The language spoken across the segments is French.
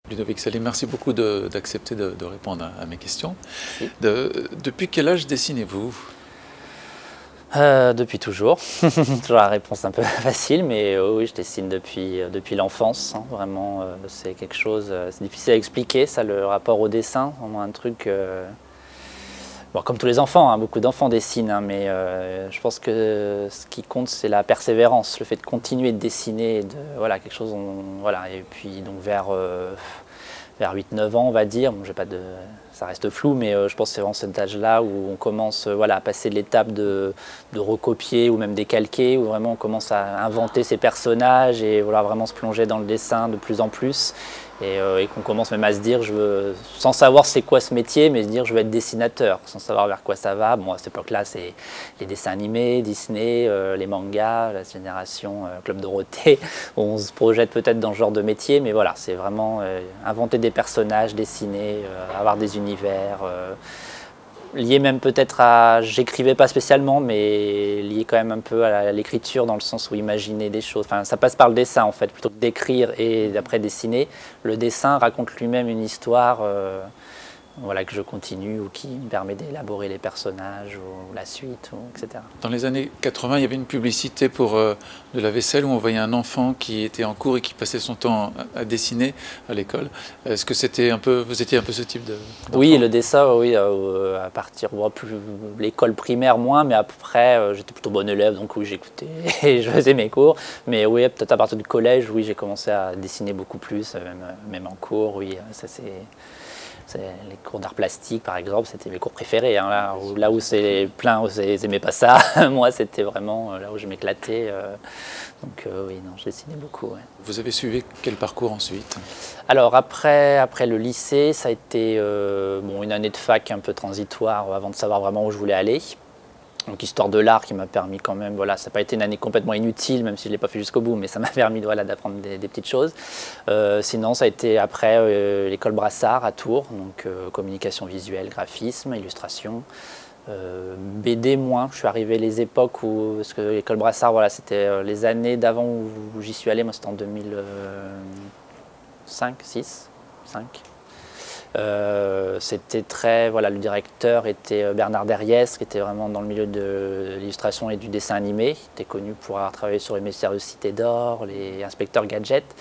Ludovic Sali, merci beaucoup d'accepter de répondre à mes questions. Si. Depuis quel âge dessinez-vous? Depuis toujours. Toujours la réponse un peu facile, mais oui, je dessine depuis l'enfance. Hein. Vraiment, c'est quelque chose, c'est difficile à expliquer, ça, le rapport au dessin. Vraiment un truc, bon, comme tous les enfants, hein, beaucoup d'enfants dessinent, hein, mais je pense que ce qui compte, c'est la persévérance, le fait de continuer de dessiner, voilà, quelque chose, voilà, et puis donc vers 8-9 ans, on va dire. Bon, ça reste flou, mais je pense que c'est vraiment cet âge-là où on commence voilà, à passer de l'étape de recopier ou même décalquer, où vraiment on commence à inventer ses personnages et voilà, vraiment se plonger dans le dessin de plus en plus. Et qu'on commence même à se dire, sans savoir c'est quoi ce métier, mais se dire je veux être dessinateur, sans savoir vers quoi ça va. Bon, à cette époque-là, c'est les dessins animés, Disney, les mangas, la génération Club Dorothée. On se projette peut-être dans ce genre de métier, mais voilà, c'est vraiment inventer des personnages, dessiner, avoir des univers. Lié même peut-être à, j'écrivais pas spécialement, mais lié quand même un peu à l'écriture dans le sens où imaginer des choses. Enfin, ça passe par le dessin en fait, plutôt que d'écrire et d'après dessiner. Le dessin raconte lui-même une histoire voilà, que je continue ou qui me permet d'élaborer les personnages ou la suite, etc. Dans les années 80, il y avait une publicité pour de la vaisselle où on voyait un enfant qui était en cours et qui passait son temps à dessiner à l'école. Est-ce que c'était vous étiez un peu ce type d'enfant? Oui, le dessin, oui, à partir de l'école primaire moins, mais après j'étais plutôt bon élève, donc oui, j'écoutais et je faisais mes cours. Mais oui, peut-être à partir du collège, oui, j'ai commencé à dessiner beaucoup plus, même en cours, oui, ça c'est... Les cours d'art plastique, par exemple, c'était mes cours préférés. Hein, là où c'est plein, où ils n'aimaient pas ça, moi, c'était vraiment là où je m'éclatais. Donc oui, non, je dessinais beaucoup. Ouais. Vous avez suivi quel parcours ensuite? Alors après le lycée, ça a été bon, une année de fac un peu transitoire avant de savoir vraiment où je voulais aller. Donc histoire de l'art qui m'a permis quand même, voilà, ça n'a pas été une année complètement inutile, même si je ne l'ai pas fait jusqu'au bout, mais ça m'a permis voilà, d'apprendre des petites choses. Sinon, ça a été après l'école Brassard à Tours, donc communication visuelle, graphisme, illustration. BD moins, je suis arrivé les époques où, parce que l'école Brassard, voilà, c'était les années d'avant où j'y suis allé, moi c'était en 2005, 6, 5. C'était très, voilà, le directeur était Bernard Derriès, qui était vraiment dans le milieu de l'illustration et du dessin animé. Il était connu pour avoir travaillé sur les mystérieuses cités d'or, les inspecteurs gadgets.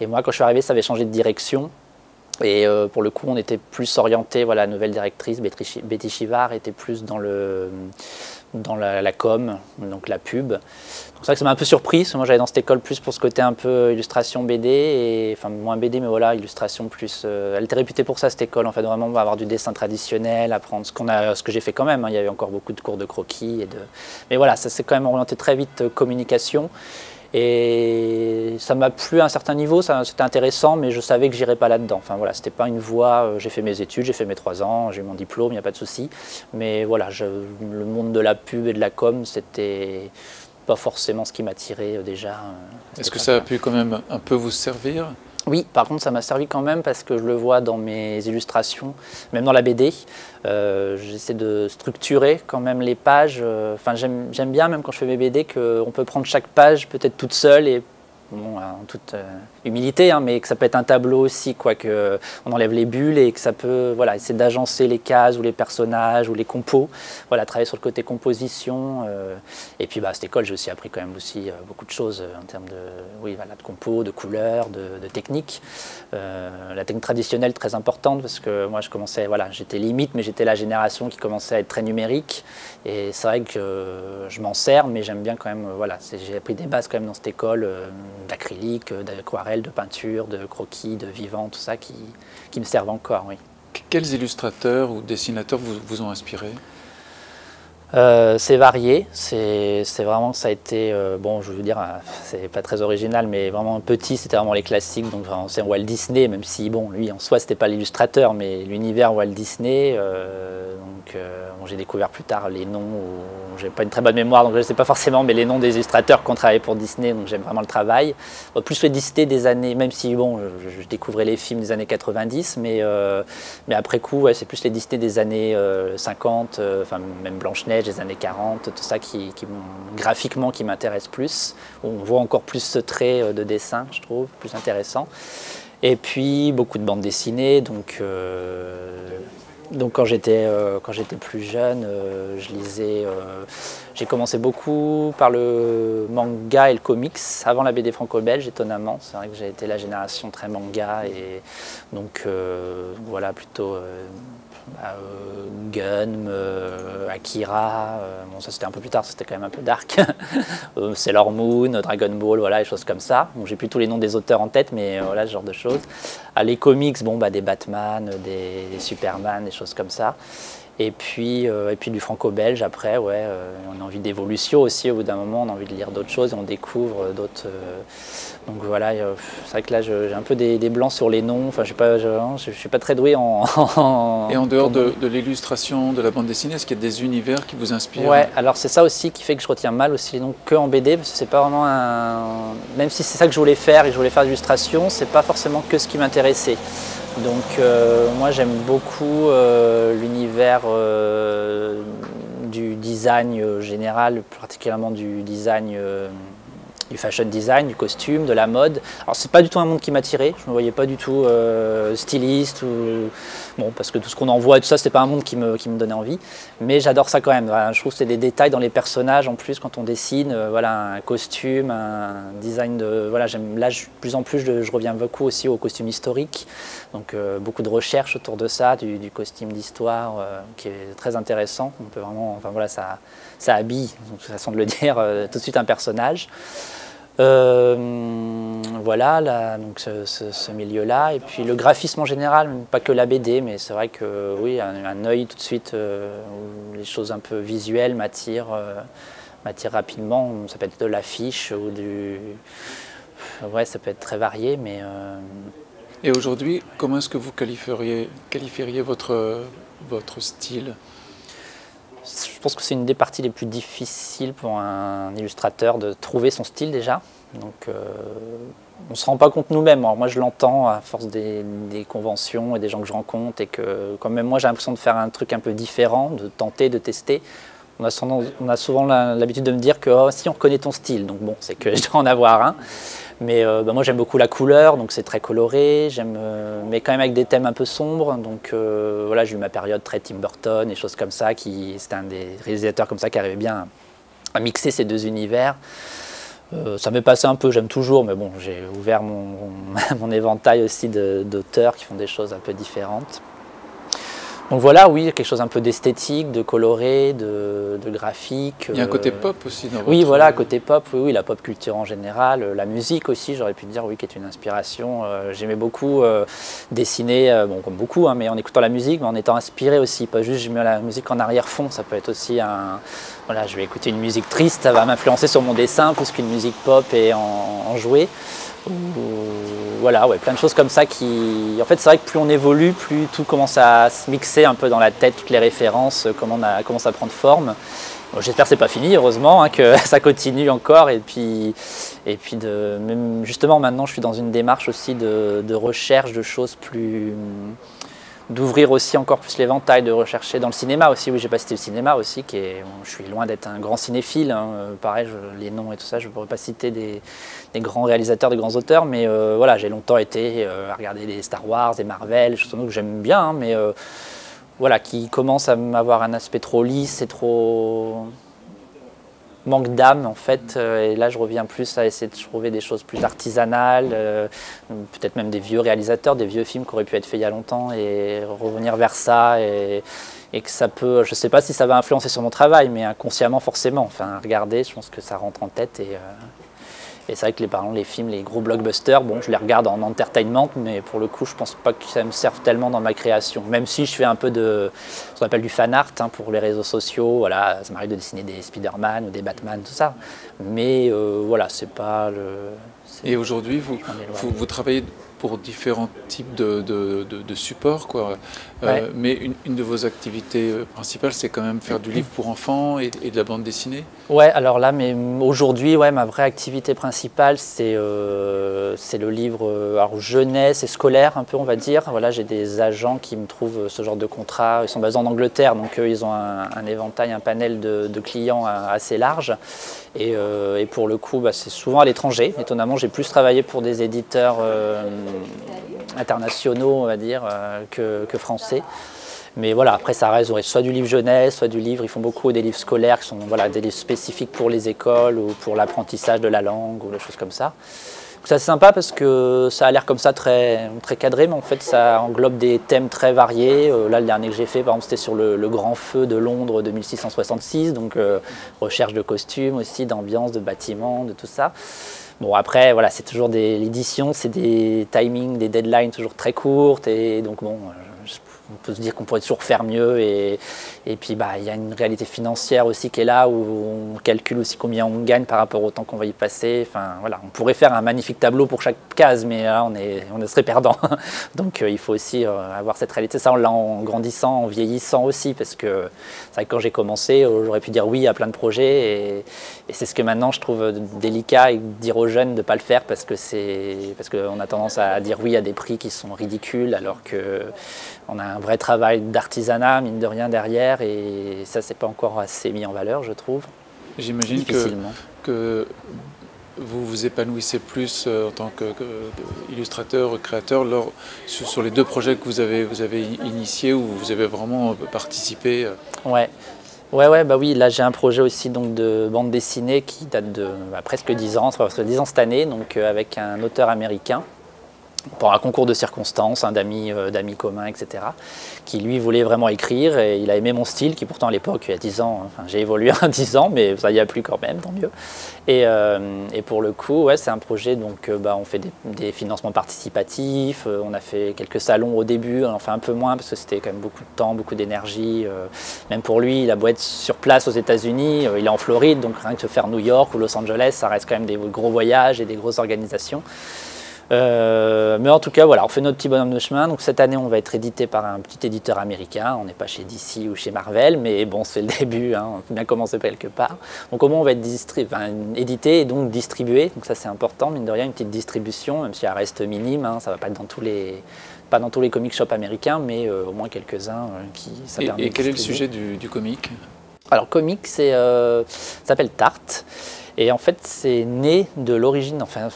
Et moi, quand je suis arrivé, ça avait changé de direction. Et pour le coup, on était plus orienté, voilà, la nouvelle directrice, Betty Chivard, était plus dans la com, donc la pub. Donc c'est vrai que ça m'a un peu surpris, parce que moi j'allais dans cette école plus pour ce côté un peu illustration BD, et, enfin moins BD, mais voilà, illustration plus... elle était réputée pour ça, cette école, en fait, vraiment avoir du dessin traditionnel, apprendre ce que j'ai fait quand même, hein. Il y avait encore beaucoup de cours de croquis, mais voilà, ça s'est quand même orienté très vite communication. Et ça m'a plu à un certain niveau, c'était intéressant, mais je savais que j'irais pas là-dedans. Enfin voilà, c'était pas une voie, j'ai fait mes études, j'ai fait mes 3 ans, j'ai eu mon diplôme, il n'y a pas de souci. Mais voilà, le monde de la pub et de la com, c'était pas forcément ce qui m'attirait déjà. Est-ce que ça a pu quand même un peu vous servir? Oui, par contre, ça m'a servi quand même parce que je le vois dans mes illustrations, même dans la BD. J'essaie de structurer quand même les pages. Enfin, j'aime bien, même quand je fais mes BD, qu'on peut prendre chaque page peut-être toute seule et bon, en toute humilité, hein, mais que ça peut être un tableau aussi, quoi, que on enlève les bulles et que ça peut, voilà, essayer d'agencer les cases ou les personnages ou les compos, voilà, travailler sur le côté composition. Et puis, à cette école, j'ai aussi appris quand même aussi beaucoup de choses en termes de, oui, voilà, de compos, de couleurs, de technique. La technique traditionnelle très importante parce que moi, je commençais, voilà, j'étais limite, mais j'étais la génération qui commençait à être très numérique. Et c'est vrai que je m'en sers, mais j'aime bien quand même, voilà, j'ai appris des bases quand même dans cette école. D'acrylique, d'aquarelle, de peinture, de croquis, de vivant, tout ça qui me servent encore, oui. Quels illustrateurs ou dessinateurs vous ont inspiré? C'est varié, c'est vraiment, ça a été, bon, je veux dire, c'est pas très original, mais vraiment petit, c'était vraiment les classiques, donc c'est Walt Disney, même si, bon, lui, en soi, c'était pas l'illustrateur, mais l'univers Walt Disney, bon, j'ai découvert plus tard les noms, j'ai pas une très bonne mémoire, donc je ne sais pas forcément, mais les noms des illustrateurs qui ont travaillé pour Disney, donc j'aime vraiment le travail. Plus les Disney des années, même si, bon, je découvrais les films des années 90, mais après coup, ouais, c'est plus les Disney des années 50, enfin, même Blanche-Neige, des années 40, tout ça graphiquement qui m'intéresse plus. On voit encore plus ce trait de dessin, je trouve, plus intéressant. Et puis beaucoup de bandes dessinées, donc quand j'étais plus jeune, je lisais. J'ai commencé beaucoup par le manga et le comics avant la BD franco-belge, étonnamment. C'est vrai que j'ai été la génération très manga et donc voilà plutôt Gun, Akira. Bon ça c'était un peu plus tard, c'était quand même un peu dark. Sailor Moon, Dragon Ball, voilà les choses comme ça. Bon, j'ai plus tous les noms des auteurs en tête, mais voilà ce genre de choses. Les comics, bon des Batman, des Superman, des choses comme ça. Et puis du franco-belge après, ouais, on a envie d'évolution aussi, au bout d'un moment on a envie de lire d'autres choses, et on découvre d'autres... donc voilà, c'est vrai que là j'ai un peu des blancs sur les noms, enfin je suis pas très doué en... Et en dehors de l'illustration, de la bande dessinée, est-ce qu'il y a des univers qui vous inspirent? Ouais, alors c'est ça aussi qui fait que je retiens mal aussi les noms que en BD, parce que c'est pas vraiment un... Même si c'est ça que je voulais faire, et que je voulais faire de l'illustration, c'est pas forcément que ce qui m'intéressait. Donc moi j'aime beaucoup l'univers du design général, particulièrement du design, du fashion design, du costume, de la mode. Alors c'est pas du tout un monde qui m'attirait, je me voyais pas du tout styliste, bon, parce que tout ce qu'on en voit et tout ça, c'était pas un monde qui me donnait envie, mais j'adore ça quand même. Voilà, je trouve que c'est des détails dans les personnages en plus quand on dessine, voilà, un costume, un design de... Voilà, j'aime, là, de plus en plus, je reviens beaucoup aussi au costume historique, donc beaucoup de recherches autour de ça, du costume d'histoire qui est très intéressant. On peut vraiment, enfin voilà, ça habille, de toute façon de le dire, tout de suite un personnage. Voilà, là, donc ce milieu-là, et puis le graphisme en général, pas que la BD, mais c'est vrai que oui, un œil tout de suite où les choses un peu visuelles m'attirent rapidement. Ça peut être de l'affiche ou du... Ouais, ça peut être très varié, mais... Et aujourd'hui, comment est-ce que vous qualifieriez votre style? Je pense que c'est une des parties les plus difficiles pour un illustrateur de trouver son style déjà. Donc on ne se rend pas compte nous-mêmes. Moi je l'entends à force des conventions et des gens que je rencontre, et que quand même moi j'ai l'impression de faire un truc un peu différent, de tenter, de tester. On a souvent l'habitude de me dire que oh, si on reconnaît ton style, donc bon c'est que je dois en avoir un. Mais moi j'aime beaucoup la couleur, donc c'est très coloré, mais quand même avec des thèmes un peu sombres. Donc voilà, j'ai eu ma période très Tim Burton et choses comme ça, c'était un des réalisateurs comme ça qui arrivait bien à mixer ces deux univers. Ça m'est passé un peu, j'aime toujours, mais bon, j'ai ouvert mon éventail aussi d'auteurs qui font des choses un peu différentes. Donc voilà, oui, quelque chose un peu d'esthétique, de coloré, de graphique. Il y a un côté pop aussi dans votre... Oui, voilà, côté pop, oui, la pop culture en général, la musique aussi, j'aurais pu dire, oui, qui est une inspiration. J'aimais beaucoup dessiner, bon, comme beaucoup, hein, mais en écoutant la musique, mais en étant inspiré aussi, pas juste je mets la musique en arrière-fond, ça peut être aussi un... Voilà, je vais écouter une musique triste, ça va m'influencer sur mon dessin, plus qu'une musique pop et en jouer. Voilà, ouais, plein de choses comme ça qui... En fait, c'est vrai que plus on évolue, plus tout commence à se mixer un peu dans la tête, toutes les références, comment ça commence à prendre forme. Bon, j'espère que c'est pas fini, heureusement, hein, que ça continue encore. Et puis même, justement, maintenant, je suis dans une démarche aussi de recherche de choses plus... d'ouvrir aussi encore plus l'éventail, de rechercher dans le cinéma aussi. Oui, j'ai pas cité le cinéma aussi, je suis loin d'être un grand cinéphile, hein. Pareil, les noms et tout ça, je ne pourrais pas citer des grands réalisateurs, des grands auteurs, mais voilà, j'ai longtemps été à regarder des Star Wars, des Marvel, choses que j'aime bien, hein, mais voilà, qui commencent à avoir un aspect trop lisse et trop... manque d'âme en fait, et là je reviens plus à essayer de trouver des choses plus artisanales, peut-être même des vieux réalisateurs, des vieux films qui auraient pu être faits il y a longtemps, et revenir vers ça, et que ça peut, je ne sais pas si ça va influencer sur mon travail, mais inconsciemment forcément, enfin regarder, je pense que ça rentre en tête, et c'est vrai que par exemple, les films, les gros blockbusters, bon, je les regarde en entertainment, mais pour le coup, je pense pas que ça me serve tellement dans ma création. Même si je fais un peu de ce qu'on appelle du fan art, hein, pour les réseaux sociaux, voilà, ça m'arrive de dessiner des Spider-Man ou des Batman, tout ça. Mais voilà, c'est pas le... Et aujourd'hui, vous travaillez pour différents types de supports, quoi. Ouais. Mais une de vos activités principales, c'est quand même faire du livre pour enfants et de la bande dessinée? Ouais, alors là, mais aujourd'hui, ouais, ma vraie activité principale, c'est le livre alors jeunesse et scolaire, un peu, on va dire. Voilà, j'ai des agents qui me trouvent ce genre de contrat. Ils sont basés en Angleterre, donc ils ont un éventail, un panel de clients assez large. Et pour le coup, bah, c'est souvent à l'étranger. Étonnamment, j'ai plus travaillé pour des éditeurs internationaux, on va dire, que français. Mais voilà, après ça reste soit du livre jeunesse, soit du livre, ils font beaucoup des livres scolaires qui sont voilà, des livres spécifiques pour les écoles ou pour l'apprentissage de la langue ou des choses comme ça. Donc ça c'est sympa parce que ça a l'air comme ça très cadré, mais en fait ça englobe des thèmes très variés. Là le dernier que j'ai fait par exemple c'était sur le grand feu de Londres de 1666, donc recherche de costumes aussi, d'ambiance, de bâtiments, de tout ça. Bon après voilà, c'est toujours l'édition, c'est des timings, des deadlines toujours très courtes et donc bon... on peut se dire qu'on pourrait toujours faire mieux et puis bah, y a une réalité financière aussi qui est là où on calcule aussi combien on gagne par rapport au temps qu'on va y passer. Enfin, voilà, on pourrait faire un magnifique tableau pour chaque case, mais là on serait perdant. Donc il faut aussi avoir cette réalité. Ça, on l'a en grandissant, en vieillissant aussi, parce que c'est vrai que quand j'ai commencé, j'aurais pu dire oui à plein de projets et c'est ce que maintenant je trouve délicat et dire aux jeunes de ne pas le faire parce qu'on a tendance à dire oui à des prix qui sont ridicules alors qu'on a un vrai travail d'artisanat, mine de rien, derrière, et ça, c'est pas encore assez mis en valeur, je trouve. J'imagine que vous vous épanouissez plus en tant qu'illustrateur, créateur, sur les 2 projets que vous avez initiés, où vous avez vraiment participé. Ouais, bah oui, là j'ai un projet aussi donc, de bande dessinée qui date de presque 10 ans, ça va faire 10 ans cette année, donc avec un auteur américain, pour un concours de circonstances, d'amis communs, etc., qui lui voulait vraiment écrire et il a aimé mon style, qui pourtant à l'époque, il y a 10 ans, enfin, j'ai évolué en 10 ans, mais ça y a plu quand même, tant mieux. Et pour le coup, ouais, c'est un projet, donc on fait des financements participatifs, on a fait quelques salons au début, on en fait un peu moins parce que c'était quand même beaucoup de temps, beaucoup d'énergie. Même pour lui, il a beau être sur place aux États-Unis, il est en Floride, donc rien que de faire New York ou Los Angeles, ça reste quand même des gros voyages et des grosses organisations. Mais en tout cas, voilà, on fait notre petit bonhomme de chemin. Donc cette année, on va être édité par un petit éditeur américain. On n'est pas chez DC ou chez Marvel, mais bon, c'est le début. Hein, on peut bien commencer quelque part. Donc au moins, on va être édité et donc distribué. Donc ça, c'est important, mine de rien, une petite distribution, même si elle reste minime. Hein, ça ne va pas être pas dans tous les comic shops américains, mais au moins quelques-uns qui ça permet. Et quel est le sujet du comic? Alors, comic, ça s'appelle Tarte. Et en fait, c'est né de l'origine. Enfin,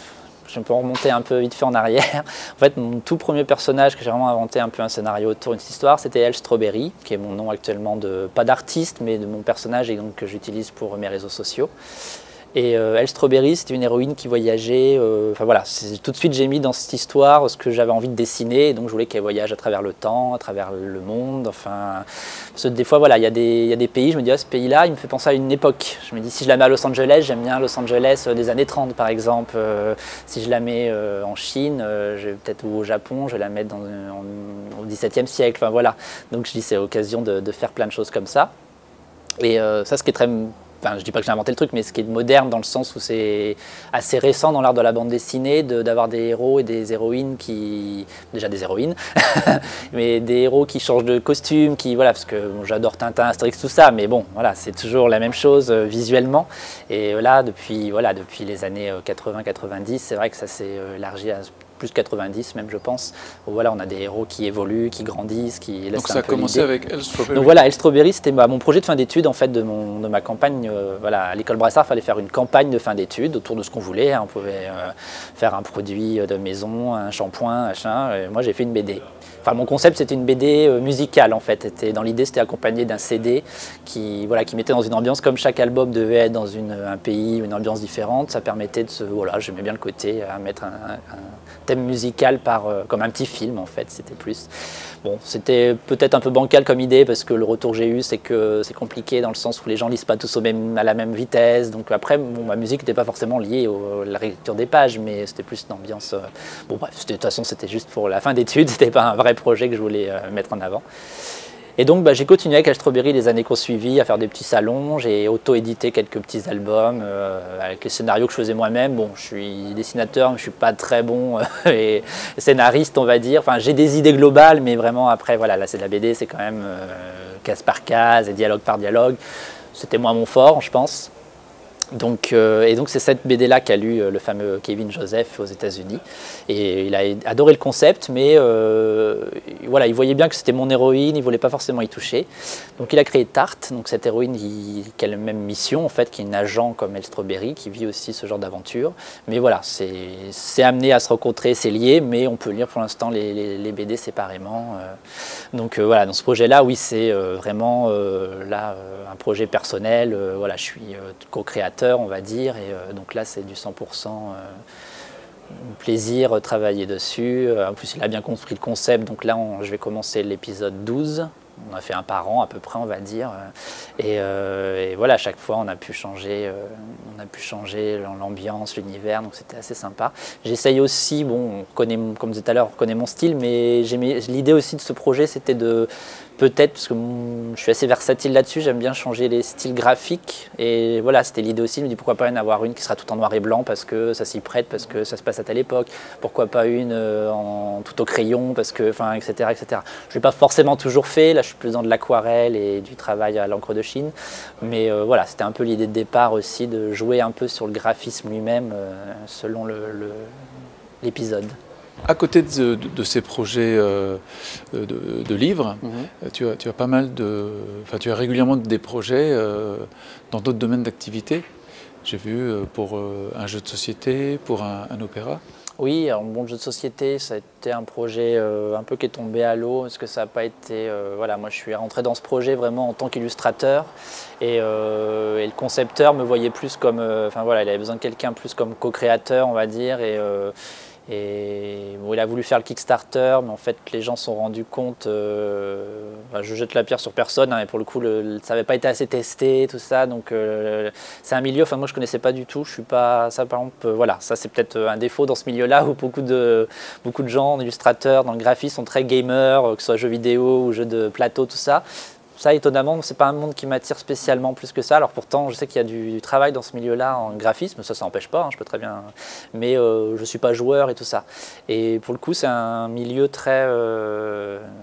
je peux remonter un peu vite fait en arrière. En fait, mon tout premier personnage que j'ai vraiment inventé un peu un scénario autour d'une histoire, c'était Elle Strawberry, qui est mon nom actuellement pas d'artiste, mais de mon personnage et donc que j'utilise pour mes réseaux sociaux. Et Elle Strawberry, c'était une héroïne qui voyageait. Enfin voilà, tout de suite j'ai mis dans cette histoire ce que j'avais envie de dessiner. Et donc je voulais qu'elle voyage à travers le temps, à travers le monde. Enfin, parce que des fois, voilà, il y a des pays, je me dis, ce pays-là, il me fait penser à une époque. Je me dis, si je la mets à Los Angeles, j'aime bien Los Angeles des années 30, par exemple. Si je la mets en Chine, peut-être ou au Japon, je vais la mettre au XVIIe siècle. Enfin voilà. Donc je dis, c'est l'occasion de faire plein de choses comme ça. Et ça, ce qui est très... Enfin, je ne dis pas que j'ai inventé le truc, mais ce qui est moderne dans le sens où c'est assez récent dans l'art de la bande dessinée d'avoir des héros et des héroïnes déjà des héroïnes, mais des héros qui changent de costume, voilà, parce que bon, j'adore Tintin, Astérix, tout ça, mais bon, voilà, c'est toujours la même chose visuellement. Et là, depuis les années 80-90, c'est vrai que ça s'est élargi à plus 90 même, je pense. Voilà, on a des héros qui évoluent, qui grandissent, qui laissent. Donc ça a commencé avec Elle Strawberry. Donc voilà, Elle Strawberry, c'était mon projet de fin d'études en fait de ma campagne. Voilà, à l'école Brassard, il fallait faire une campagne de fin d'études autour de ce qu'on voulait. Hein. On pouvait faire un produit de maison, un shampoing, machin. Et moi, j'ai fait une BD. Enfin, mon concept, c'était une BD musicale en fait. Dans l'idée, c'était accompagné d'un CD qui mettait dans une ambiance comme chaque album devait être dans un pays, une ambiance différente. Ça permettait voilà, j'aimais bien le côté à mettre un thème musical comme un petit film en fait. C'était plus. Bon, c'était peut-être un peu bancal comme idée parce que le retour que j'ai eu, c'est que c'est compliqué dans le sens où les gens lisent pas tous à la même vitesse. Donc après, ma musique n'était pas forcément liée à la réécriture des pages, mais c'était plus une ambiance. Bon bref, de toute façon, c'était juste pour la fin d'études. C'était pas un vrai projet que je voulais mettre en avant. Et donc j'ai continué avec Elle Strawberry les années qui ont suivi à faire des petits salons, j'ai auto-édité quelques petits albums avec les scénarios que je faisais moi-même. Bon, je suis dessinateur, mais je ne suis pas très bon et scénariste, on va dire. Enfin, j'ai des idées globales, mais vraiment après, voilà, là c'est de la BD, c'est quand même case par case et dialogue par dialogue. C'était moins mon fort, je pense. Et donc c'est cette BD-là qu'a lu le fameux Kevin Joseph aux États-Unis. Et il a adoré le concept, mais voilà, il voyait bien que c'était mon héroïne, il ne voulait pas forcément y toucher. Donc il a créé Tarte, donc cette héroïne qui a la même mission, en fait, qui est une agent comme Elle Strawberry, qui vit aussi ce genre d'aventure. Mais voilà, c'est amené à se rencontrer, c'est lié, mais on peut lire pour l'instant les BD séparément. Donc voilà, dans ce projet-là, oui, c'est vraiment un projet personnel. Voilà, je suis co-créateur, on va dire, et donc là c'est du 100% plaisir, travailler dessus. En plus il a bien compris le concept, donc là je vais commencer l'épisode 12. On a fait un par an à peu près, on va dire, et voilà, à chaque fois on a pu changer l'ambiance, l'univers, donc c'était assez sympa. J'essaye aussi, bon, comme je disais tout à l'heure, on connaît mon style, mais l'idée aussi de ce projet, c'était de peut-être, parce que je suis assez versatile là-dessus, j'aime bien changer les styles graphiques, et voilà, c'était l'idée aussi, je me dis pourquoi pas en avoir une qui sera tout en noir et blanc, parce que ça s'y prête, parce que ça se passe à telle époque, pourquoi pas une en tout au crayon, parce que, enfin, etc., etc. Je ne l'ai pas forcément toujours fait, là je suis plus dans de l'aquarelle et du travail à l'encre de Chine, mais voilà, c'était un peu l'idée de départ aussi, de jouer un peu sur le graphisme lui-même, selon l'épisode. À côté de ces projets de livres, tu as pas mal tu as régulièrement des projets dans d'autres domaines d'activité. J'ai vu pour un jeu de société, pour un opéra. Oui, alors bon, le jeu de société, ça a été un projet un peu qui est tombé à l'eau, parce que ça n'a pas été... voilà, moi je suis rentré dans ce projet vraiment en tant qu'illustrateur, et le concepteur me voyait plus comme... Enfin voilà, il avait besoin de quelqu'un plus comme co-créateur, on va dire, et bon, il a voulu faire le Kickstarter, mais en fait les gens se sont rendus compte, je jette la pierre sur personne, hein, et pour le coup ça n'avait pas été assez testé, tout ça, donc c'est un milieu, enfin moi je ne connaissais pas du tout, je suis pas, ça par exemple, voilà, ça c'est peut-être un défaut dans ce milieu-là où beaucoup de gens, illustrateurs, dans le graphisme sont très gamers, que ce soit jeux vidéo ou jeux de plateau, tout ça. Ça, étonnamment, c'est pas un monde qui m'attire spécialement plus que ça. Alors pourtant, je sais qu'il y a du travail dans ce milieu-là en graphisme, ça n'empêche pas, hein, je peux très bien... Mais je suis pas joueur et tout ça. Et pour le coup, c'est un milieu très,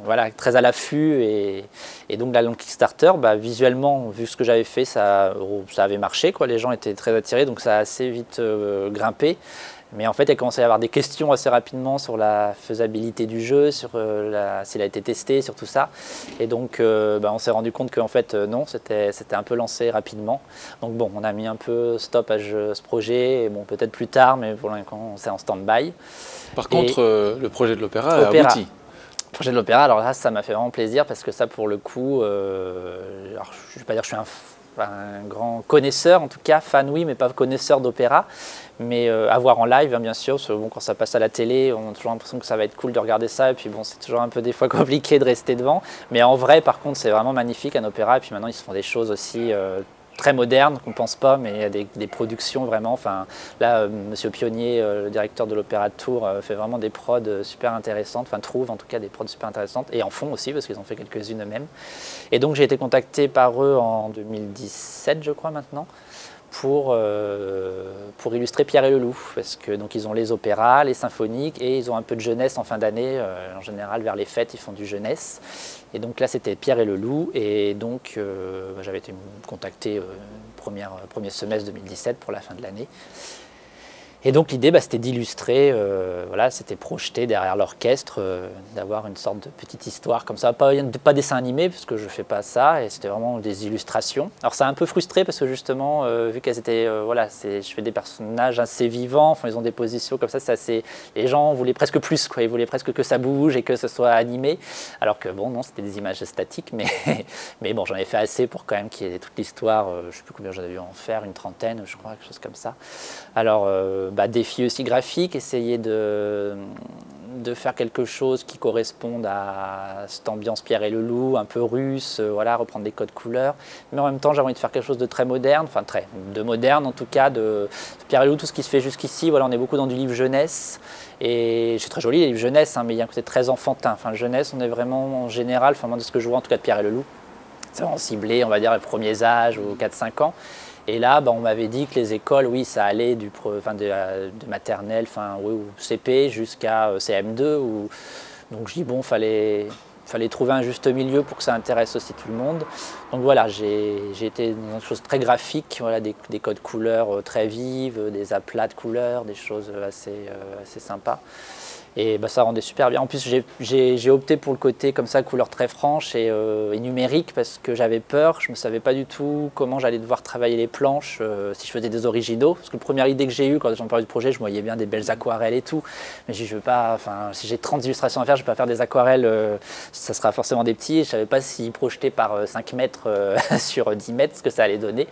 voilà, très à l'affût. Et donc, là, le Kickstarter, visuellement, vu ce que j'avais fait, ça avait marché, quoi. Les gens étaient très attirés, donc ça a assez vite grimpé. Mais en fait, il a commencé à y avoir des questions assez rapidement sur la faisabilité du jeu, sur s'il a été testé, sur tout ça. Et donc, on s'est rendu compte qu'en fait, non, c'était un peu lancé rapidement. Donc bon, on a mis un peu stop à ce projet, et bon, peut-être plus tard, mais pour l'instant, c'est en stand-by. Par contre, le projet de l'opéra a abouti. Le projet de l'opéra, alors là, ça m'a fait vraiment plaisir, parce que ça, pour le coup, alors, je ne vais pas dire que je suis un grand connaisseur, en tout cas, fan oui, mais pas connaisseur d'opéra. Mais à voir en live, hein, bien sûr, parce que bon, quand ça passe à la télé, on a toujours l'impression que ça va être cool de regarder ça, et puis bon, c'est toujours un peu des fois compliqué de rester devant. Mais en vrai, par contre, c'est vraiment magnifique un opéra, et puis maintenant, ils se font des choses aussi très modernes, qu'on ne pense pas, mais il y a des productions vraiment. Enfin, là, Monsieur Pionnier, le directeur de l'Opéra de Tours, fait vraiment des prods super intéressantes, enfin trouve en tout cas des prods super intéressantes, et en font aussi, parce qu'ils ont fait quelques-unes eux-mêmes. Et donc j'ai été contacté par eux en 2017, je crois maintenant, pour illustrer Pierre et le Loup, parce que donc ils ont les opéras, les symphoniques, et ils ont un peu de jeunesse en fin d'année. En général, vers les fêtes, ils font du jeunesse. Et donc là, c'était Pierre et le Loup, et donc j'avais été contacté premier semestre 2017 pour la fin de l'année. Et donc l'idée, c'était d'illustrer, voilà, c'était projeté derrière l'orchestre, d'avoir une sorte de petite histoire comme ça, pas dessin animé, parce que je ne fais pas ça, et c'était vraiment des illustrations. Alors ça a un peu frustré, parce que justement, vu qu'elles étaient, voilà, je fais des personnages assez vivants, enfin ils ont des positions comme ça, c'est assez... Les gens voulaient presque plus, quoi, ils voulaient presque que ça bouge et que ce soit animé, alors que bon, non, c'était des images statiques, mais bon, j'en ai fait assez pour quand même qu'il y ait toute l'histoire, je ne sais plus combien j'en ai dû en faire, une trentaine, je crois, quelque chose comme ça. Alors, défi aussi graphique, essayer de faire quelque chose qui corresponde à cette ambiance Pierre et le Loup, un peu russe, voilà, reprendre des codes couleurs. Mais en même temps, j'ai envie de faire quelque chose de très moderne, enfin de moderne en tout cas, de Pierre et le Loup, tout ce qui se fait jusqu'ici. Voilà, on est beaucoup dans du livre jeunesse. Et c'est très joli les livres jeunesse, hein, mais il y a un côté très enfantin. Enfin, le jeunesse, on est vraiment en général, enfin moi de ce que je vois en tout cas de Pierre et le Loup, c'est vraiment ciblé, on va dire, les premiers âges, aux 4-5 ans. Et là, on m'avait dit que les écoles, oui, ça allait de maternelle, ou CP jusqu'à CM2. Donc je dis, bon, fallait fallait trouver un juste milieu pour que ça intéresse aussi tout le monde. Donc voilà, j'ai été dans des choses très graphiques, voilà, des codes couleurs très vives, des aplats de couleurs, des choses assez sympas. Et bah, ça rendait super bien. En plus, j'ai opté pour le côté comme ça, couleur très franche et numérique, parce que j'avais peur. Je ne savais pas du tout comment j'allais devoir travailler les planches, si je faisais des originaux. Parce que la première idée que j'ai eue quand j'en parlais du projet, je voyais bien des belles aquarelles et tout. Mais je veux pas, enfin, si j'ai 30 illustrations à faire, je ne vais pas faire des aquarelles, ça sera forcément des petits. Je ne savais pas si projeter par 5 mètres sur 10 mètres, ce que ça allait donner.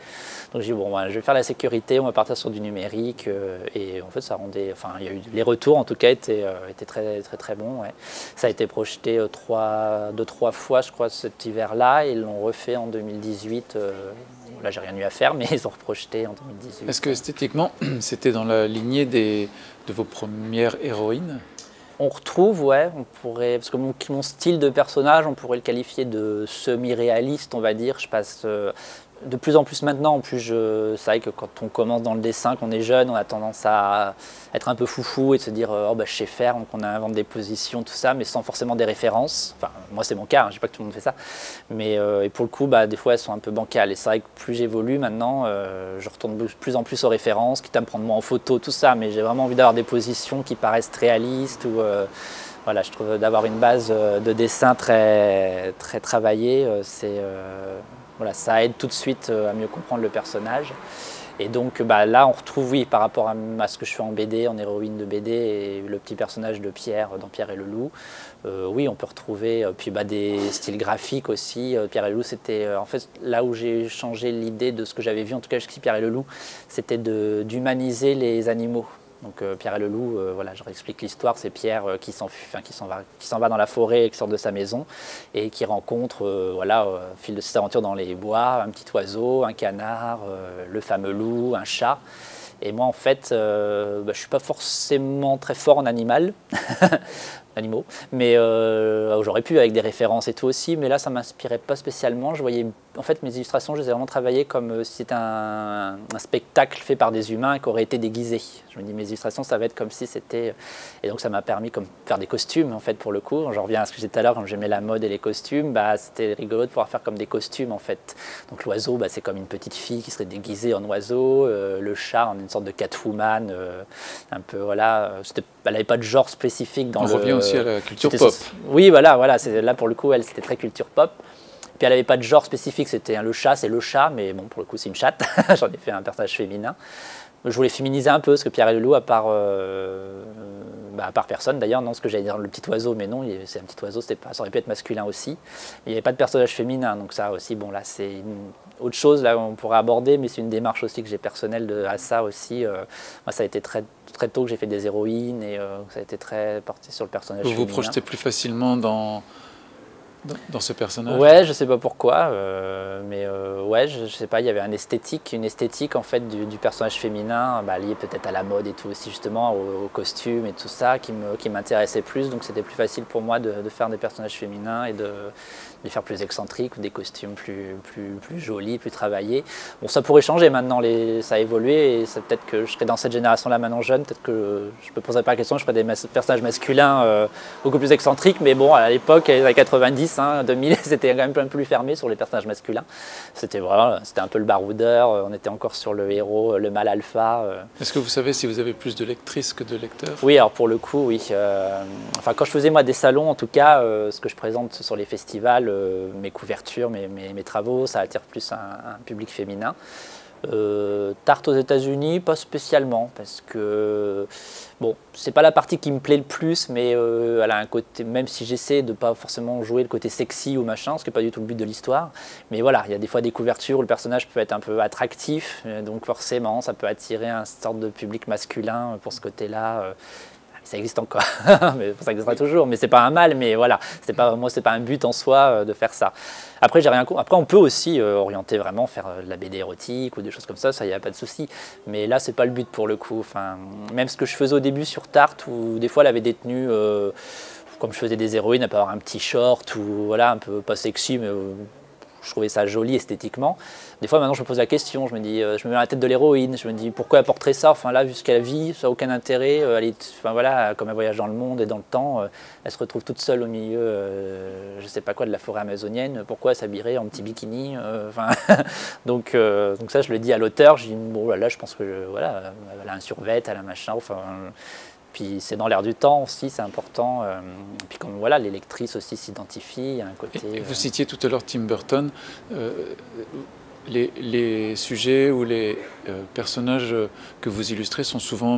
Donc j'ai dit, bon, voilà, je vais faire la sécurité, on va partir sur du numérique. Et en fait, ça rendait, enfin, il y a eu, les retours en tout cas étaient très bons. Ouais. Ça a été projeté 2-3 fois, je crois, cet hiver-là. Ils l'ont refait en 2018. Là, j'ai rien eu à faire, mais ils ont reprojeté en 2018. Est-ce que esthétiquement, c'était dans la lignée de vos premières héroïnes? On retrouve, ouais, on pourrait, parce que mon style de personnage, on pourrait le qualifier de semi-réaliste, on va dire. Je passe de plus en plus maintenant, en plus, c'est vrai que quand on commence dans le dessin, qu'on est jeune, on a tendance à être un peu foufou et de se dire oh, bah, je sais faire, donc on invente des positions, tout ça, mais sans forcément des références. Enfin, moi c'est mon cas, hein, je ne dis pas que tout le monde fait ça, mais et pour le coup, bah, des fois elles sont un peu bancales. Et c'est vrai que plus j'évolue maintenant, je retourne de plus en plus aux références, quitte à me prendre moi en photo, tout ça, mais j'ai vraiment envie d'avoir des positions qui paraissent réalistes ou voilà, je trouve d'avoir une base de dessin très travaillée, voilà, ça aide tout de suite à mieux comprendre le personnage. Et donc bah, là, on retrouve, oui, par rapport à ce que je fais en BD, en héroïne de BD, et le petit personnage de Pierre dans Pierre et le Loup, oui, on peut retrouver puis bah, des styles graphiques aussi. Pierre et le Loup, c'était en fait là où j'ai changé l'idée de ce que j'avais vu, en tout cas jusqu'ici Pierre et le Loup, c'était d'humaniser les animaux. Donc Pierre et le Loup, voilà, je réexplique l'histoire, c'est Pierre qui s'en va dans la forêt, qui sort de sa maison et qui rencontre, voilà, au fil de ses aventures dans les bois, un petit oiseau, un canard, le fameux loup, un chat. Et moi en fait, bah, je ne suis pas forcément très fort en animaux, mais j'aurais pu avec des références et tout aussi, mais là ça ne m'inspirait pas spécialement. Je voyais, en fait, mes illustrations, je les ai vraiment travaillées comme si c'était un spectacle fait par des humains qui auraient été déguisés. Je me dis, mes illustrations, ça va être comme si c'était... Et donc ça m'a permis de faire des costumes, en fait, pour le coup. J'en reviens à ce que j'ai dit tout à l'heure, quand j'aimais la mode et les costumes, bah, c'était rigolo de pouvoir faire comme des costumes, en fait. Donc l'oiseau, bah, c'est comme une petite fille qui serait déguisée en oiseau, le chat en une sorte de Catwoman, un peu, voilà. Elle n'avait pas de genre spécifique dans On le... revient aussi à la culture pop. Oui, voilà, là pour le coup, elle, c'était très culture pop. Puis elle n'avait pas de genre spécifique, c'était le chat, c'est le chat, mais bon, pour le coup, c'est une chatte. J'en ai fait un personnage féminin. Je voulais féminiser un peu, parce que Pierre et le Loup, à part personne d'ailleurs, non, parce que j'allais dire le petit oiseau, mais non, c'est un petit oiseau, ça aurait pu être masculin aussi. Il n'y avait pas de personnage féminin, donc ça aussi, bon, là, c'est autre chose, là, on pourrait aborder, mais c'est une démarche aussi que j'ai personnelle à ça aussi. Moi, ça a été très tôt que j'ai fait des héroïnes, et ça a été très porté sur le personnage féminin. Vous vous projetez plus facilement dans ce personnage? Ouais, je sais pas pourquoi, mais ouais, je sais pas, il y avait une esthétique en fait du personnage féminin, bah, liée peut-être à la mode et tout aussi justement, au costume et tout ça, qui m'intéressait plus, donc c'était plus facile pour moi de faire des personnages féminins et de les faire plus excentriques, ou des costumes plus jolis, plus travaillés. Bon, ça pourrait changer maintenant, ça a évolué, et peut-être que je serais dans cette génération-là maintenant jeune, peut-être que je me poserais pas la question, je ferais des personnages masculins beaucoup plus excentriques, mais bon, à l'époque, les années 90, 2000, c'était quand même un peu plus fermé sur les personnages masculins. C'était un peu le baroudeur, on était encore sur le héros, le mâle alpha. Est-ce que vous savez si vous avez plus de lectrices que de lecteurs? Oui, alors pour le coup, oui. Enfin, quand je faisais moi des salons, en tout cas, ce que je présente sur les festivals, mes couvertures, mes travaux, ça attire plus un public féminin. Tarte aux États-Unis, pas spécialement, parce que bon, c'est pas la partie qui me plaît le plus, mais elle a un côté, même si j'essaie de pas forcément jouer le côté sexy ou machin, ce qui n'est pas du tout le but de l'histoire, mais voilà, il y a des fois des couvertures où le personnage peut être un peu attractif, donc forcément ça peut attirer un sorte de public masculin pour ce côté-là. Ça existe encore, mais ça existera toujours, mais c'est pas un mal, mais voilà, moi c'est pas un but en soi de faire ça. Après, après on peut aussi orienter vraiment, faire de la BD érotique ou des choses comme ça, il n'y a pas de souci, mais là c'est pas le but pour le coup. Enfin, même ce que je faisais au début sur Tarte, où des fois elle avait des tenues, comme je faisais des héroïnes, elle peut avoir un petit short, ou voilà, un peu pas sexy, mais je trouvais ça joli esthétiquement. Des fois, maintenant, je me pose la question, je me dis, je me mets à la tête de l'héroïne, je me dis, pourquoi elle porterait ça? Enfin là, vu ce qu'elle vit, ça n'a aucun intérêt. Enfin voilà, comme elle voyage dans le monde et dans le temps, elle se retrouve toute seule au milieu, je ne sais pas quoi, de la forêt amazonienne. Pourquoi elle s'habillerait en petit bikini? Enfin, donc ça, je le dis à l'auteur, je dis, bon, là, je pense que, voilà, elle a un survêt, elle a un machin, enfin... Puis c'est dans l'air du temps aussi, c'est important. Puis comme voilà, les lectrices aussi s'identifient, il y a un côté... Et vous citiez tout à l'heure Tim Burton. Les sujets ou les personnages que vous illustrez sont souvent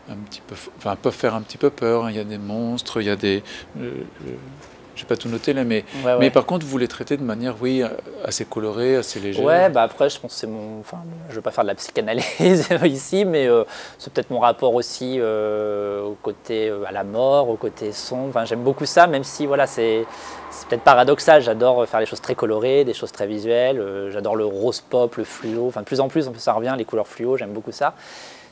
enfin, peuvent faire un petit peu peur. Il y a des monstres, il y a des... je n'ai pas tout noté là, mais par contre, vous les traitez de manière, oui, assez colorée, assez légère. Ouais, bah après, je pense que c'est mon... Enfin, je ne veux pas faire de la psychanalyse ici, mais c'est peut-être mon rapport aussi au côté à la mort, au côté sombre. Enfin, j'aime beaucoup ça, même si, voilà, c'est peut-être paradoxal. J'adore faire des choses très colorées, des choses très visuelles. J'adore le rose pop, le fluo. Enfin, de plus en plus, ça revient, les couleurs fluo, j'aime beaucoup ça.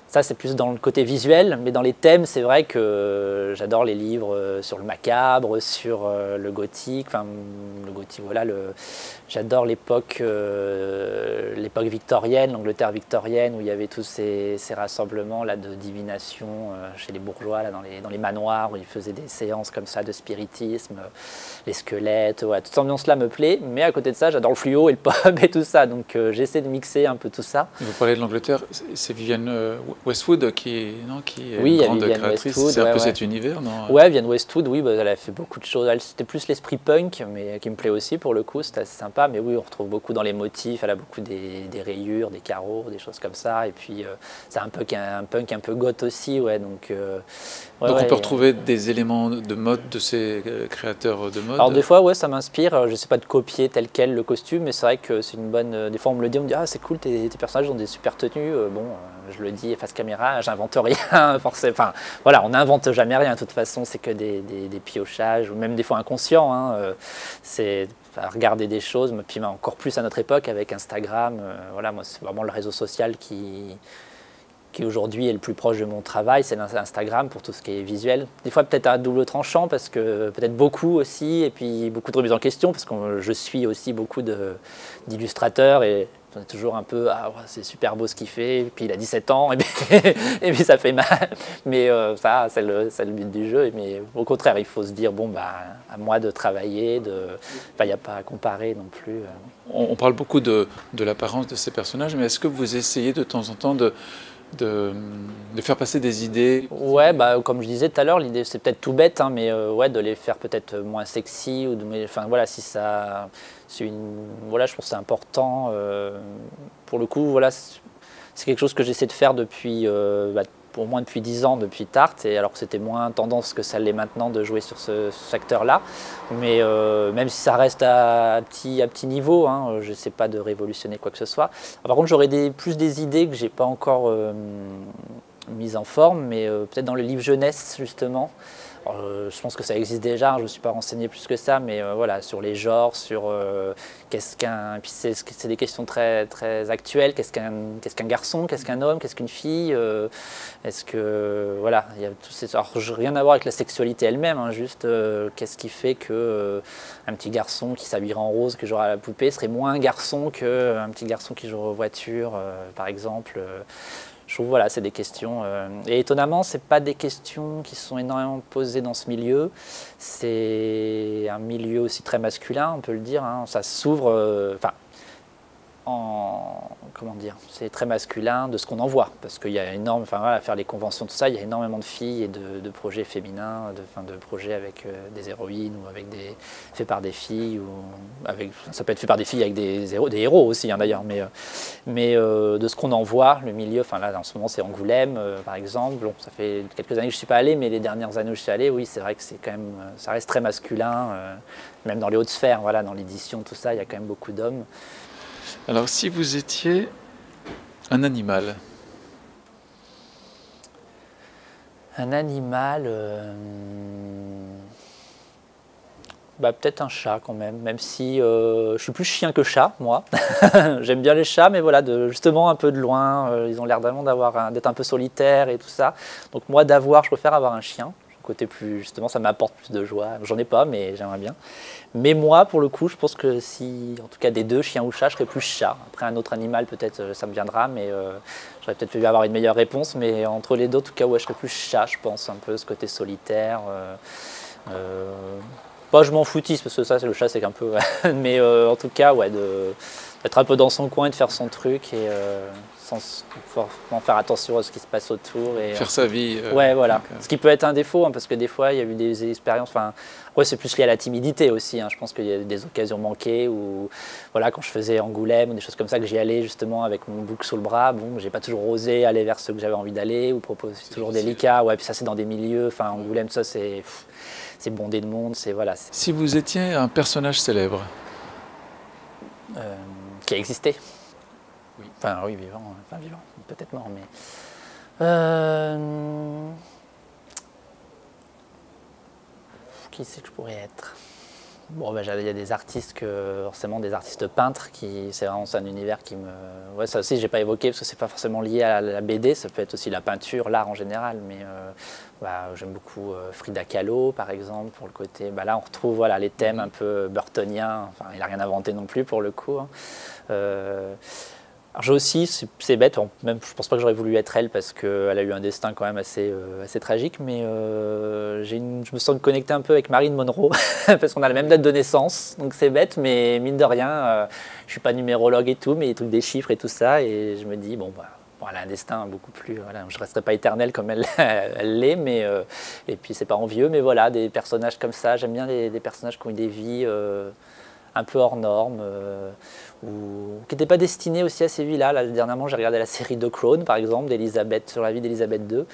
Ça, c'est plus dans le côté visuel, mais dans les thèmes, c'est vrai que j'adore les livres sur le macabre, sur le gothique. Enfin, le gothique, voilà, j'adore l'époque victorienne, l'Angleterre victorienne, où il y avait tous ces rassemblements là, de divination chez les bourgeois, là, dans les manoirs, où ils faisaient des séances comme ça de spiritisme, les squelettes, voilà, toute cette ambiance-là me plaît. Mais à côté de ça, j'adore le fluo et le pop et tout ça, donc j'essaie de mixer un peu tout ça. Vous parlez de l'Angleterre, c'est Vivienne Westwood qui est oui, une grande créatrice, c'est un peu cet univers, non? Ouais, Vivienne Westwood, oui, bah, elle a fait beaucoup de choses. C'était plus l'esprit punk, mais qui me plaît aussi pour le coup, c'était assez sympa. Mais oui, on retrouve beaucoup dans les motifs, elle a beaucoup des rayures, des carreaux, des choses comme ça. Et puis, c'est un punk un peu goth aussi, ouais. Donc on peut retrouver des éléments de mode de ces créateurs de mode? Alors des fois, ouais, ça m'inspire. Je ne sais pas de copier tel quel le costume, mais c'est vrai que c'est une bonne... Des fois, on me le dit, on me dit, ah, c'est cool, tes personnages ont des super tenues. Bon, je le dis face caméra, j'invente rien, forcément. Enfin, voilà, on n'invente jamais rien. De toute façon, c'est que des piochages, ou même des fois inconscients. Hein. C'est regarder des choses, puis encore plus à notre époque avec Instagram. Voilà, moi, c'est vraiment le réseau social qui aujourd'hui est le plus proche de mon travail, c'est l'Instagram pour tout ce qui est visuel. Des fois peut-être à double tranchant, parce que peut-être beaucoup aussi, et puis beaucoup de remises en question, parce que je suis aussi beaucoup d'illustrateurs, et on est toujours un peu, ah c'est super beau ce qu'il fait, et puis il a 17 ans, et puis ça fait mal. Mais ça, c'est le but du jeu. Mais au contraire, il faut se dire, bon, bah, à moi de travailler, il n'y a pas à comparer non plus. On parle beaucoup de l'apparence de ces personnages, mais est-ce que vous essayez de temps en temps de faire passer des idées? Ouais, bah, comme je disais tout à l'heure, l'idée c'est peut-être tout bête, hein, mais ouais, de les faire peut-être moins sexy, enfin voilà, si ça, voilà, je pense que c'est important. Pour le coup, voilà, c'est quelque chose que j'essaie de faire depuis, au moins depuis 10 ans, depuis Tarte, et alors que c'était moins tendance que ça l'est maintenant de jouer sur ce secteur-là. Mais même si ça reste à petit niveau, hein, je n'essaie pas de révolutionner quoi que ce soit. Par contre, j'aurais plus des idées que je n'ai pas encore mises en forme, mais peut-être dans le livre jeunesse, justement. Alors, je pense que ça existe déjà, je ne me suis pas renseigné plus que ça, mais voilà, sur les genres, sur qu'est-ce qu'un... Puis c'est des questions très, très actuelles, qu'est-ce qu'un garçon, qu'est-ce qu'un homme, qu'est-ce qu'une fille, est-ce que... Voilà, il y a tous ces... Alors, rien à voir avec la sexualité elle-même, hein, juste qu'est-ce qui fait que un petit garçon qui s'habillerait en rose, que jouera à la poupée, serait moins un garçon qu'un petit garçon qui joue aux voitures, par exemple. Je trouve, voilà, c'est des questions. Et étonnamment, ce n'est pas des questions qui sont énormément posées dans ce milieu. C'est un milieu aussi très masculin, on peut le dire. Hein. Ça s'ouvre. Comment dire, c'est très masculin de ce qu'on en voit, parce qu'il y a énorme, enfin voilà, faire les conventions, tout ça, il y a énormément de filles et de projets féminins, de projets avec des héroïnes ou avec faits par des filles, ou avec, ça peut être fait par des filles avec des héros aussi, hein, d'ailleurs, mais de ce qu'on en voit, le milieu, enfin là en ce moment c'est Angoulême par exemple. Bon, ça fait quelques années que je ne suis pas allé, mais les dernières années où je suis allé, oui, c'est vrai que c'est quand même, ça reste très masculin, même dans les hautes sphères, voilà, dans l'édition, tout ça, il y a quand même beaucoup d'hommes. Alors, si vous étiez un animal? Un animal, bah, peut-être un chat quand même si je suis plus chien que chat, moi. J'aime bien les chats, mais voilà, justement un peu de loin, ils ont l'air vraiment d'être un peu solitaires et tout ça. Donc moi, je préfère avoir un chien. côté plus, justement, ça m'apporte plus de joie. J'en ai pas, mais j'aimerais bien. Mais moi, pour le coup, je pense que si, en tout cas des deux, chien ou chat, je serais plus chat. Après, un autre animal, peut-être, ça me viendra, mais j'aurais peut-être pu avoir une meilleure réponse. Mais entre les deux, en tout cas, ouais, je serais plus chat, je pense, un peu ce côté solitaire. Pas je m'en foutisse, parce que ça, c'est le chat, c'est un peu... mais en tout cas, ouais, d'être un peu dans son coin et de faire son truc et sans forcément faire attention à ce qui se passe autour. Et, faire sa vie. Ouais, voilà. Ce qui peut être un défaut, hein, parce que des fois, il y a eu des expériences... Ouais, c'est plus lié à la timidité aussi. Hein. Je pense qu'il y a des occasions manquées où, voilà, quand je faisais Angoulême ou des choses comme ça, que j'y allais justement avec mon bouc sous le bras, bon, j'ai pas toujours osé aller vers ceux que j'avais envie d'aller ou proposer toujours délicat. Ouais, puis ça, c'est dans des milieux... Enfin, Angoulême, ça, c'est bondé de monde. Voilà, si vous étiez un personnage célèbre qui a existé. Oui. Enfin, oui, vivant, peut-être mort, mais... Qui c'est que je pourrais être? Bon, ben, il y a des artistes, forcément des artistes peintres, c'est vraiment un univers qui me... Ouais, ça aussi, je n'ai pas évoqué, parce que c'est pas forcément lié à la BD, ça peut être aussi la peinture, l'art en général, mais j'aime beaucoup Frida Kahlo, par exemple, pour le côté... là, on retrouve voilà, les thèmes un peu burtoniens, enfin, il n'a rien inventé non plus, pour le coup. Hein. Alors j'ai aussi, c'est bête, même je pense pas que j'aurais voulu être elle parce qu'elle a eu un destin quand même assez tragique, mais je me sens connecté un peu avec Marilyn Monroe parce qu'on a la même date de naissance, donc c'est bête, mais mine de rien, je suis pas numérologue et tout, mais les trucs des chiffres et tout ça, et je me dis bon elle a un destin beaucoup plus, voilà, je resterai pas éternelle comme elle l'est, mais et puis c'est pas envieux, mais voilà, des personnages comme ça, j'aime bien des personnages qui ont eu des vies un peu hors normes, qui n'étaient pas destinés aussi à ces vies-là. Là, dernièrement, j'ai regardé la série The Crown, par exemple, sur la vie d'Élisabeth II.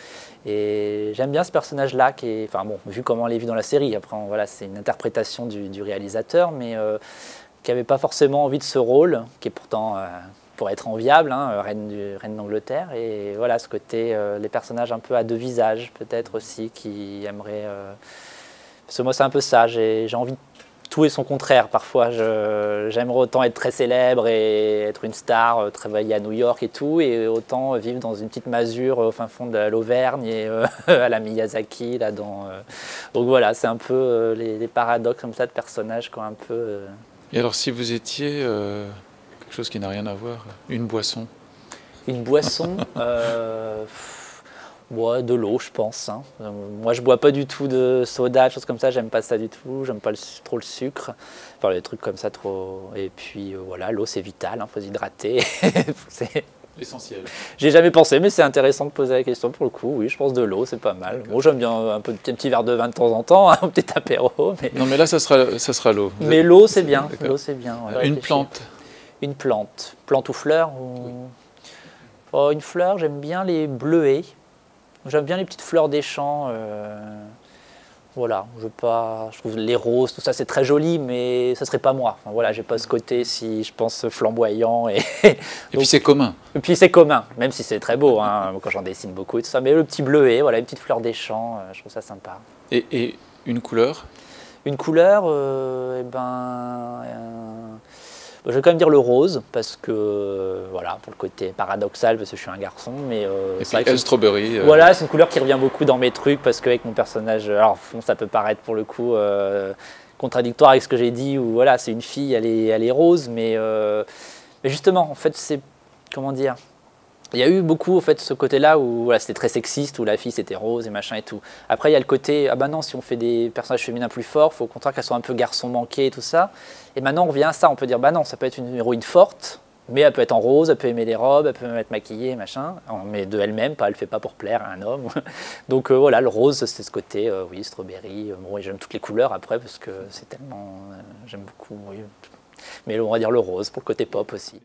Et j'aime bien ce personnage-là, vu comment elle est vue dans la série. Après, voilà, c'est une interprétation du réalisateur, mais qui n'avait pas forcément envie de ce rôle, qui est pourtant, pour être enviable, hein, reine d'Angleterre. Et voilà, ce côté, les personnages un peu à deux visages, peut-être aussi, qui aimeraient... Parce que moi, c'est un peu ça, j'ai envie de tout et son contraire. Parfois, j'aimerais autant être très célèbre et être une star, travailler à New York et tout, et autant vivre dans une petite masure au fin fond de l'Auvergne et à la Miyazaki. Donc voilà, c'est un peu les paradoxes comme ça de personnages qui ont un peu... Et alors, si vous étiez quelque chose qui n'a rien à voir, une boisson? Une boisson de l'eau, je pense. Hein. Moi, je bois pas du tout de soda, des choses comme ça. J'aime pas ça du tout. J'aime pas trop le sucre. Enfin, les trucs comme ça, trop. Et puis, voilà, l'eau, c'est vital. Hein, faut s'hydrater. C'est essentiel. J'ai jamais pensé, mais c'est intéressant de poser la question pour le coup. Oui, je pense de l'eau, c'est pas mal. Bon, j'aime bien un petit verre de vin de temps en temps, hein, un petit apéro. Mais... Non, mais là, ça sera l'eau. Mais l'eau, c'est bien. L'eau, c'est bien. Une plante. Une plante. Plante ou fleur Oui. Oh, une fleur, j'aime bien les bleuets. J'aime bien les petites fleurs des champs. Voilà, je trouve les roses, tout ça, c'est très joli, mais ça serait pas moi. Enfin, voilà, j'ai pas ce côté, si je pense, flamboyant. Et puis c'est commun. Et puis c'est commun, même si c'est très beau, hein, quand j'en dessine beaucoup et tout ça. Mais le petit bleuet, voilà, une petite fleur des champs, je trouve ça sympa. Et une couleur? Une couleur, je vais quand même dire le rose, parce que, voilà, pour le côté paradoxal, parce que je suis un garçon, mais... et puis elle, strawberry. Voilà, c'est une couleur qui revient beaucoup dans mes trucs, parce qu'avec mon personnage, alors ça peut paraître pour le coup contradictoire avec ce que j'ai dit, où voilà, c'est une fille, elle est rose, mais justement, en fait, c'est, comment dire, il y a eu beaucoup en fait ce côté-là où voilà, c'était très sexiste, où la fille c'était rose et machin et tout. Après il y a le côté, ah bah non, si on fait des personnages féminins plus forts, il faut au contraire qu'elles soient un peu garçons manqués et tout ça. Et maintenant on revient à ça, on peut dire, bah non, ça peut être une héroïne forte, mais elle peut être en rose, elle peut aimer les robes, elle peut même être maquillée, machin, mais de elle-même, elle ne fait pas pour plaire à un homme. Donc voilà, le rose, c'est ce côté, oui, strawberry, bon, et j'aime toutes les couleurs après, parce que c'est tellement, j'aime beaucoup, oui. Mais on va dire le rose, pour le côté pop aussi.